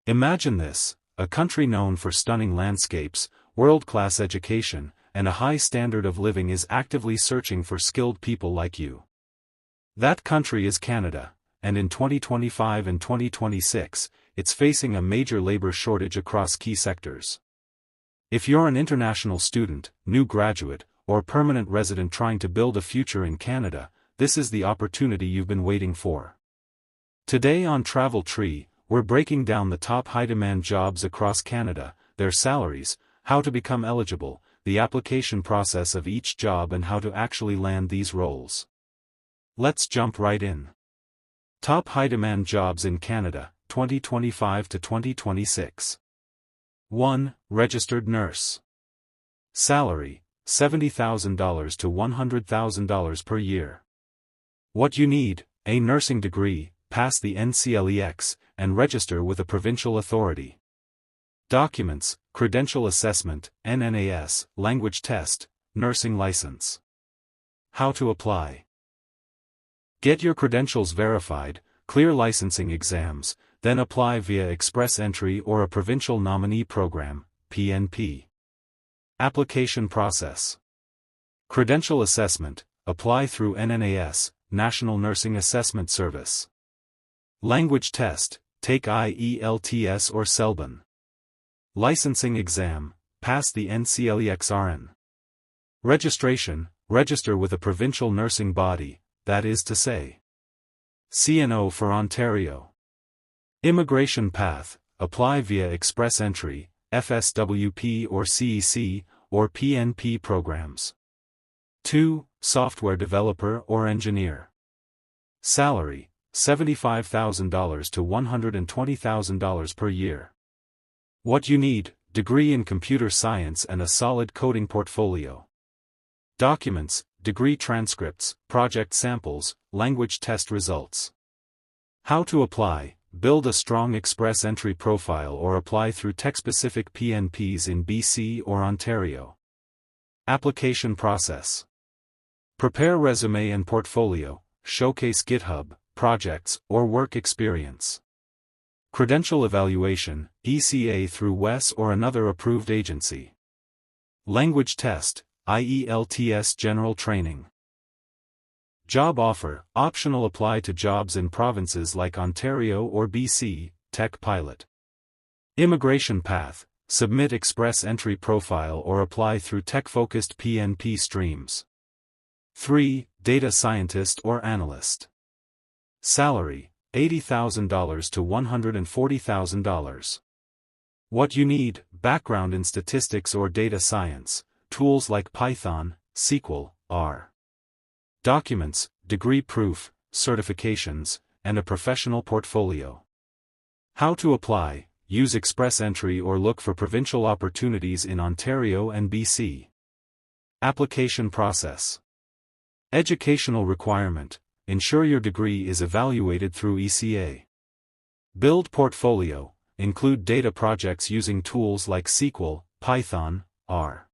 Imagine this, a country known for stunning landscapes, world-class education, and a high standard of living is actively searching for skilled people like you. That country is Canada, and in 2025 and 2026, it's facing a major labor shortage across key sectors. If you're an international student, new graduate, or permanent resident trying to build a future in Canada, this is the opportunity you've been waiting for. Today on Travel Tree, we're breaking down the top high-demand jobs across Canada, their salaries, how to become eligible, the application process of each job and how to actually land these roles. Let's jump right in. Top high-demand jobs in Canada, 2025 to 2026. 1. Registered nurse. Salary, $70,000 to $100,000 per year. What you need: a nursing degree, pass the NCLEX, and register with a provincial authority. Documents: credential assessment, NNAS, language test, nursing license. How to apply. Get your credentials verified, clear licensing exams, then apply via express entry or a provincial nominee program, PNP. Application process. Credential assessment, apply through NNAS, National Nursing Assessment Service. Language test, take IELTS or CELBN. Licensing exam, pass the NCLEX-RN. Registration, register with a provincial nursing body, that is to say, CNO for Ontario. Immigration path, apply via express entry, FSWP or CEC, or PNP programs. 2. Software developer or engineer. Salary, $75,000 to $120,000 per year. What you need: degree in computer science and a solid coding portfolio. Documents: degree transcripts, project samples, language test results. How to apply: build a strong express entry profile or apply through tech-specific PNPs in BC or Ontario. Application process. Prepare resume and portfolio, showcase GitHub, projects, or work experience. Credential evaluation, ECA through WES or another approved agency. Language test, IELTS general training. Job offer, optional, apply to jobs in provinces like Ontario or BC, tech pilot. Immigration path, submit express entry profile or apply through tech-focused PNP streams. 3. Data scientist or analyst. Salary, $80,000 to $140,000. What you need: background in statistics or data science, tools like Python, SQL, R. Documents: degree proof, certifications, and a professional portfolio. How to apply: use express entry or look for provincial opportunities in Ontario and BC. Application process. Educational requirement: ensure your degree is evaluated through ECA. Build portfolio, include data projects using tools like SQL, Python, R.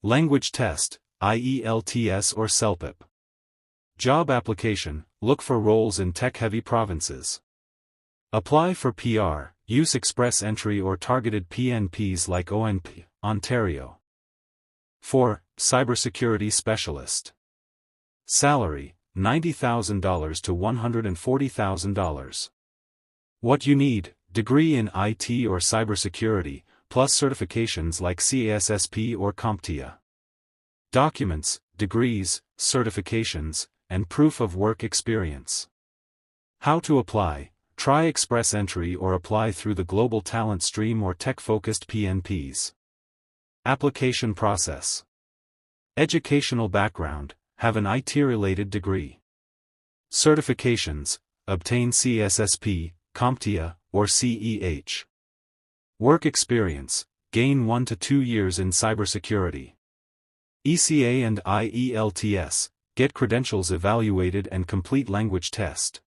Language test, IELTS or CELPIP. Job application, look for roles in tech-heavy provinces. Apply for PR, use express entry or targeted PNPs like ONP, Ontario. 4. Cybersecurity specialist. Salary, $90,000 to $140,000. What you need: degree in IT or cybersecurity, plus certifications like CASSP or CompTIA. Documents: degrees, certifications, and proof of work experience. How to apply: try express entry or apply through the Global Talent Stream or tech-focused PNPs. Application process. Educational background: have an IT-related degree. Certifications: obtain CSSP, CompTIA, or CEH. Work experience: gain 1 to 2 years in cybersecurity. ECA and IELTS, get credentials evaluated and complete language test.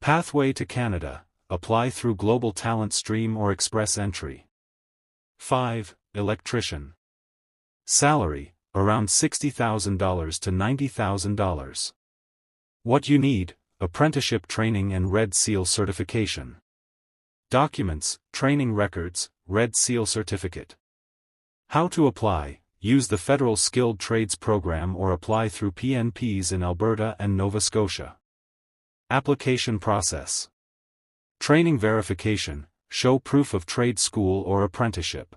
Pathway to Canada, apply through Global Talent Stream or express entry. 5. Electrician. Salary, around $60,000 to $90,000. What you need: apprenticeship training and Red Seal certification. Documents, training records, Red Seal certificate. How to apply: use the Federal Skilled Trades Program or apply through PNPs in Alberta and Nova Scotia. Application process. Training verification, show proof of trade school or apprenticeship.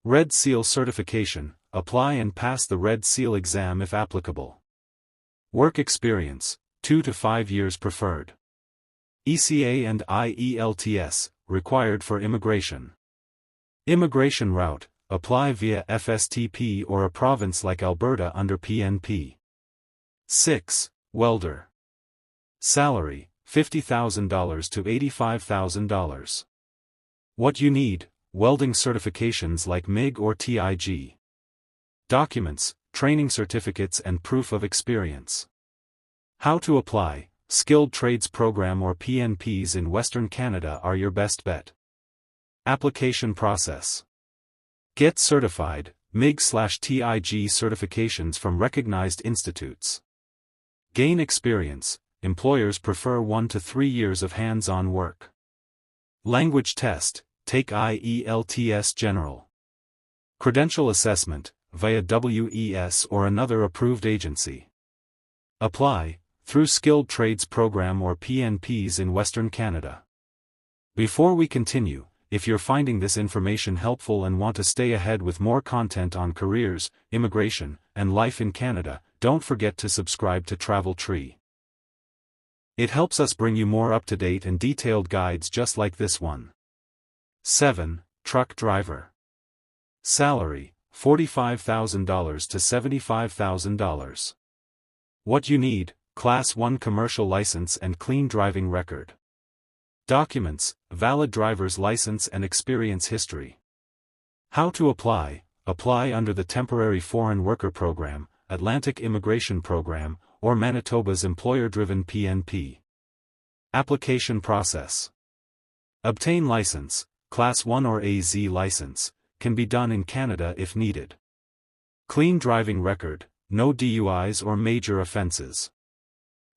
Red Seal certification, apply and pass the Red Seal exam if applicable. Work experience, 2 to 5 years preferred. ECA and IELTS, required for immigration. Immigration route, apply via FSTP or a province like Alberta under PNP. 6. Welder. Salary, $50,000 to $85,000. What you need: welding certifications like MIG or TIG. Documents, training certificates and proof of experience. How to apply: Skilled Trades Program or PNPs in Western Canada are your best bet. Application process. Get certified, MIG/TIG certifications from recognized institutes. Gain experience, employers prefer 1 to 3 years of hands-on work. Language test, take IELTS General. Credential assessment, via WES or another approved agency. Apply through Skilled Trades Program or PNPs in Western Canada. Before we continue, if you're finding this information helpful and want to stay ahead with more content on careers, immigration, and life in Canada, don't forget to subscribe to Travel Tree. It helps us bring you more up-to-date and detailed guides just like this one. 7. Truck driver. Salary, $45,000 to $75,000. What you need: Class 1 commercial license and clean driving record. Documents, valid driver's license and experience history. How to apply: apply under the Temporary Foreign Worker Program, Atlantic Immigration Program, or Manitoba's employer-driven PNP. Application process. Obtain license, Class 1 or AZ license, can be done in Canada if needed. Clean driving record, no DUIs or major offenses.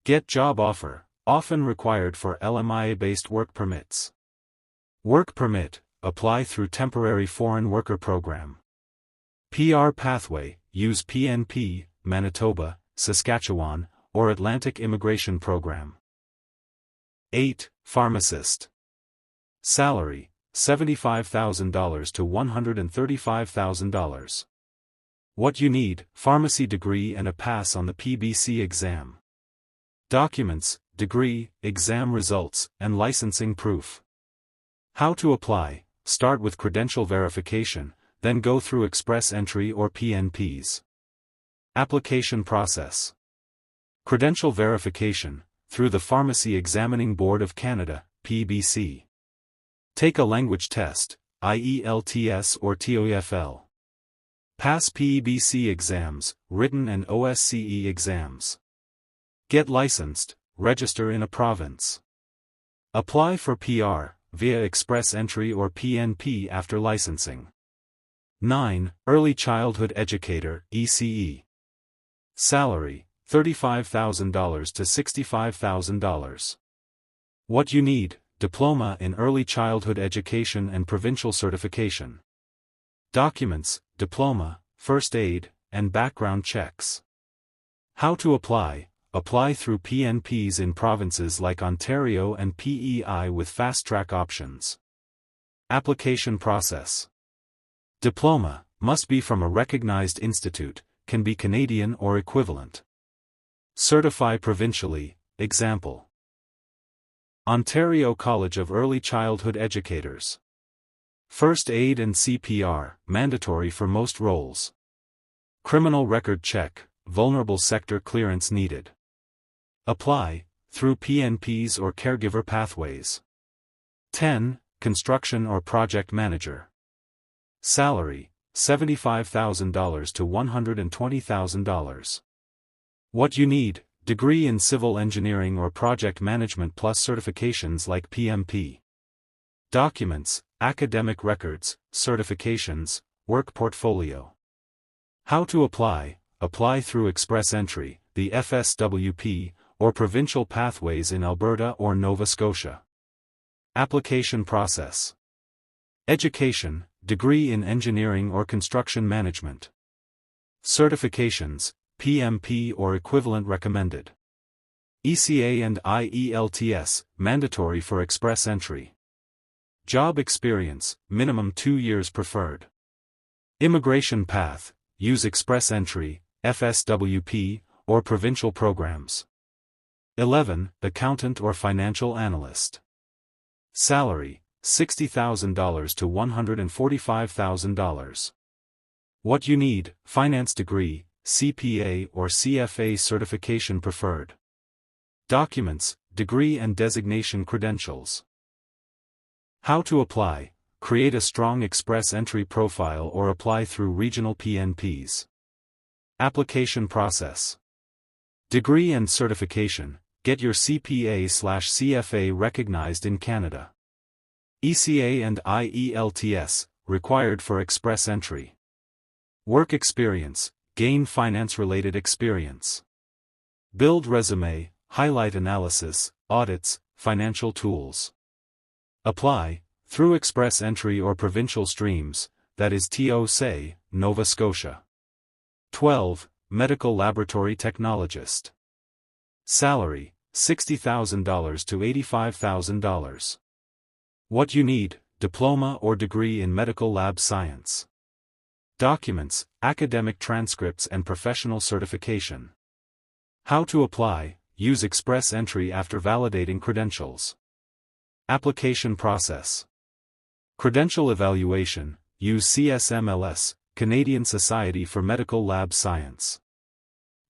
Get job offer, often required for LMIA-based work permits. Work permit, apply through Temporary Foreign Worker Program. PR pathway, use PNP, Manitoba, Saskatchewan, or Atlantic Immigration Program. 8. Pharmacist. Salary, $75,000 to $135,000. What you need: pharmacy degree and a pass on the PBC exam. Documents, degree, exam results, and licensing proof. How to apply: start with credential verification, then go through express entry or PNPs. Application process. Credential verification, through the Pharmacy Examining Board of Canada, PBC. Take a language test, IELTS or TOEFL. Pass PBC exams, written and OSCE exams. Get licensed, register in a province. Apply for PR, via express entry or PNP after licensing. 9. Early Childhood Educator, ECE. Salary, $35,000 to $65,000. What you need: diploma in early childhood education and provincial certification. Documents, diploma, first aid, and background checks. How to apply: apply through PNPs in provinces like Ontario and PEI with fast-track options. Application process. Diploma, must be from a recognized institute, can be Canadian or equivalent. Certify provincially, example. Ontario College of Early Childhood Educators. First aid and CPR, mandatory for most roles. Criminal record check, vulnerable sector clearance needed. Apply through PNPs or caregiver pathways. 10. Construction or project manager. Salary, $75,000 to $120,000. What you need: degree in civil engineering or project management plus certifications like PMP. Documents, academic records, certifications, work portfolio. How to apply: apply through express entry, the FSWP, or provincial pathways in Alberta or Nova Scotia. Application process. Education, degree in engineering or construction management. Certifications, PMP or equivalent recommended. ECA and IELTS, mandatory for express entry. Job experience, minimum 2 years preferred. Immigration path, use express entry, FSWP, or provincial programs. 11. Accountant or financial analyst. Salary, $60,000 to $145,000. What you need: finance degree, CPA or CFA certification preferred. Documents, degree and designation credentials. How to apply: create a strong express entry profile or apply through regional PNPs. Application process. Degree and certification: get your CPA/CFA recognized in Canada. ECA and IELTS, required for express entry. Work experience, gain finance-related experience. Build resume, highlight analysis, audits, financial tools. Apply, through express entry or provincial streams, that is TOSA, Nova Scotia. 12. Medical laboratory technologist. Salary, $60,000 to $85,000. What you need: diploma or degree in medical lab science. Documents, academic transcripts and professional certification. How to apply: use express entry after validating credentials. Application process. Credential evaluation, use CSMLS, Canadian Society for Medical Lab Science.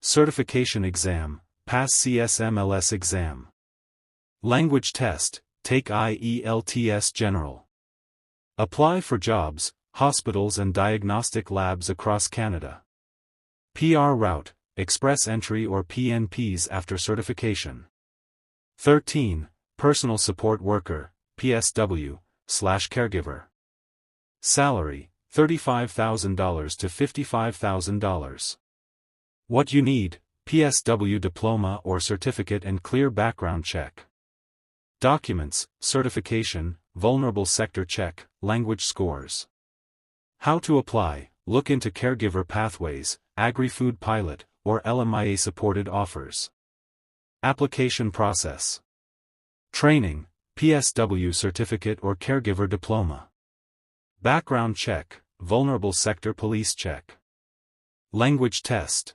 Certification exam, pass CSMLS exam. Language test, take IELTS General. Apply for jobs, hospitals and diagnostic labs across Canada. PR route, express entry or PNPs after certification. 13. Personal support worker, PSW/caregiver. Salary, $35,000 to $55,000. What you need: PSW diploma or certificate and clear background check. Documents, certification, vulnerable sector check, language scores. How to apply: look into caregiver pathways, agri-food pilot, or LMIA supported offers. Application process. Training, PSW certificate or caregiver diploma. Background check, vulnerable sector police check. Language test.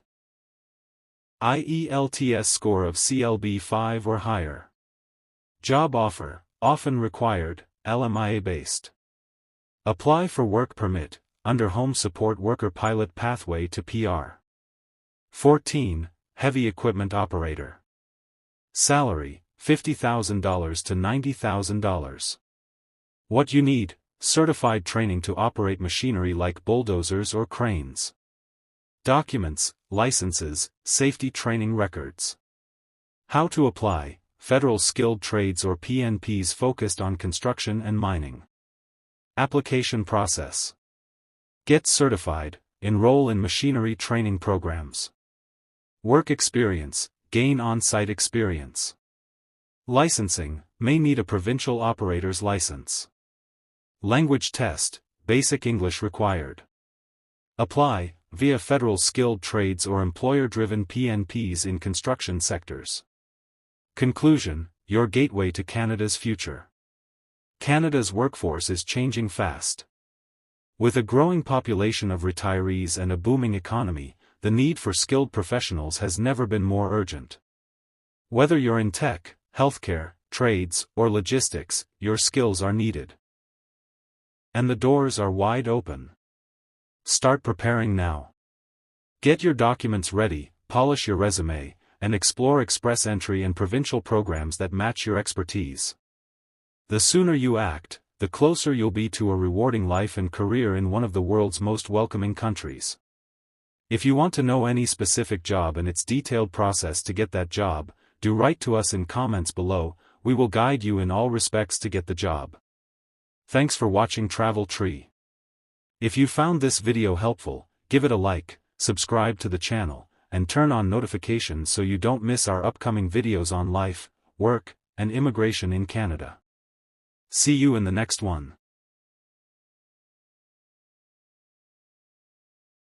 IELTS score of CLB 5 or higher. Job offer, often required, LMIA based. Apply for work permit, under Home Support Worker Pilot Pathway to PR. 14. Heavy equipment operator. Salary, $50,000 to $90,000. What you need: certified training to operate machinery like bulldozers or cranes. Documents, licenses, safety training records. How to apply: federal skilled trades or PNPs focused on construction and mining. Application process. Get certified, enroll in machinery training programs. Work experience, gain on-site experience. Licensing, may need a provincial operator's license. Language test, basic English required. Apply, via federal skilled trades or employer-driven PNPs in construction sectors. Conclusion: your gateway to Canada's future. Canada's workforce is changing fast. With a growing population of retirees and a booming economy, the need for skilled professionals has never been more urgent. Whether you're in tech, healthcare, trades, or logistics, your skills are needed. And the doors are wide open. Start preparing now. Get your documents ready, polish your resume, and explore express entry and provincial programs that match your expertise. The sooner you act, the closer you'll be to a rewarding life and career in one of the world's most welcoming countries. If you want to know any specific job and its detailed process to get that job, do write to us in comments below. We will guide you in all respects to get the job. Thanks for watching Travel Tree. If you found this video helpful, give it a like, subscribe to the channel, and turn on notifications so you don't miss our upcoming videos on life, work, and immigration in Canada. See you in the next one.